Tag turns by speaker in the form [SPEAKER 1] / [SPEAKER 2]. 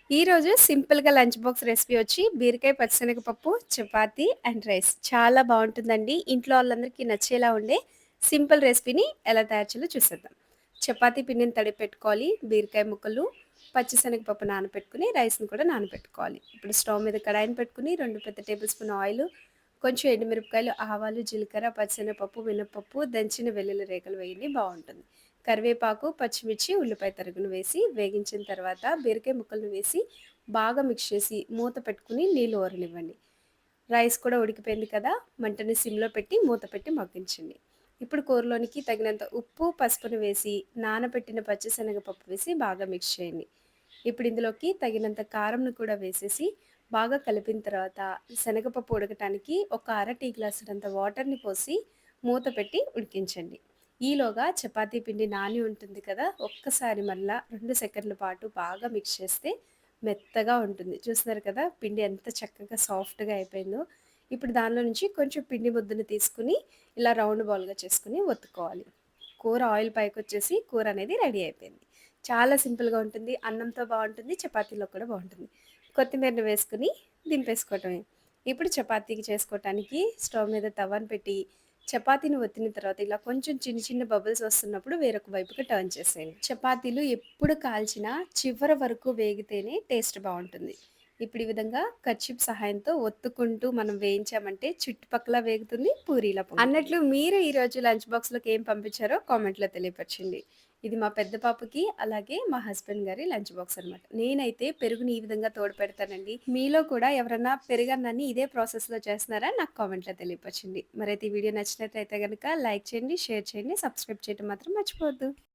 [SPEAKER 1] ఈరోజు సింపుల్‌గా lunch box recipe వచ్చి బీరకాయ పచ్చిశనగపప్పు, చపాతీ అండ్ రైస్. చాలా బావుంటుందండి. ఇంట్లో వాళ్ళందరికీ నచ్చేలా ఉండే సింపుల్ రెసిపీని ఎలా తయారు చేయాలో చూసేద్దాం. చపాతీ పిండిని తడిపెట్టుకోవాలి. బీరకాయ ముక్కలు, పచ్చిశనగపప్పు నానబెట్టుకొని, రైస్‌ని కూడా నానబెట్టుకోవాలి. ఇప్పుడు స్టవ్ మీద కడాయిని పెట్టుకొని 2 పెద్ద టేబుల్ స్పూన్ ఆయిలు, కొంచెం ఎండుమిరపకాయలు, ఆవాలు, జీలకర్ర, పచ్చిశనగపప్పు, మినపప్పు, దంచిన వెల్లుల్లి రేఖలు వేయండి బావుంటుంది. కరివేపాకు, పచ్చిమిర్చి, ఉల్లిపాయ తరుగును వేసి వేగించిన తర్వాత బీరకాయ ముక్కలను వేసి బాగా మిక్స్ చేసి మూత పెట్టుకుని నీళ్ళు ఊరనివ్వండి. రైస్ కూడా ఉడికిపోయింది కదా! మంటని సిమ్‌లో పెట్టి మూత పెట్టి మగ్గించండి. ఇప్పుడు కూరలోనికి తగినంత ఉప్పు, పసుపును వేసి నానబెట్టిన పచ్చిశనగపప్పు వేసి బాగా మిక్స్ చేయండి. ఇప్పుడు ఇందులోకి తగినంత కారంను కూడా వేసేసి బాగా కలిపిన తర్వాత శనగపప్పు ఉడకటానికి ఒక అర టీ గ్లాసుడంత వాటర్‌ని పోసి మూత పెట్టి ఉడికించండి. ఈలోగా చపాతీ పిండి నాని ఉంటుంది కదా! ఒక్కసారి మళ్ళా 2 సెకన్ల పాటు బాగా మిక్స్ చేస్తే మెత్తగా ఉంటుంది. చూస్తున్నారు కదా! పిండి ఎంత చక్కగా సాఫ్ట్‌గా అయిపోయిందో. ఇప్పుడు దానిలో నుంచి కొంచెం పిండి ముద్దను తీసుకొని ఇలా రౌండ్ బాల్‌గా చేసుకొని ఒత్తుకోవాలి. కూర ఆయిల్ పైకొచ్చేసి కూర అనేది రెడీ అయిపోయింది. చాలా సింపుల్‌గా ఉంటుంది. అన్నంతో బావుంటుంది. చపాతీలో కూడా బావుంటుంది. కొత్తిమీరని వేసుకొని దింపేసుకోవటమే. ఇప్పుడు చపాతీకి చేసుకోవటానికి స్టవ్ మీద తవాను పెట్టి చపాతీని ఒత్తిన తర్వాత ఇలా కొంచెం చిన్న చిన్న బబుల్స్ వస్తున్నప్పుడు వేరొక వైపుకి టర్న్ చేసేయండి. చపాతీలు ఎప్పుడు కాల్చినా చివర వరకు వేగితేనే టేస్ట్ బావుంటుంది. ఇప్పుడు ఈ విధంగా కర్చీప్ సహాయంతో ఒత్తుకుంటూ మనం వేయించామంటే చుట్టుపక్కల వేగుతుంది, పూరీలా పొంగుతుంది. అన్నట్లు మీరు ఈరోజు లంచ్ బాక్స్‌లోకి ఏం పంపించారో కామెంట్‌లో తెలియపరచండి. ఇది మా పెద్ద పాపకి, అలాగే మా హస్బెండ్ గారి లంచ్ బాక్స్ అనమాట. నేనైతే పెరుగుని ఈ విధంగా తోడు పెడతానండి. మీలో కూడా ఎవరన్నా పెరుగన్నాన్ని ఇదే ప్రాసెస్‌లో చేస్తున్నారా? నాకు కామెంట్‌లో తెలియపరచండి. మరైతే ఈ వీడియో నచ్చినట్లయితే గనక లైక్ చేయండి, షేర్ చేయండి, సబ్స్క్రైబ్ చేయడం మాత్రం మర్చిపోవద్దు.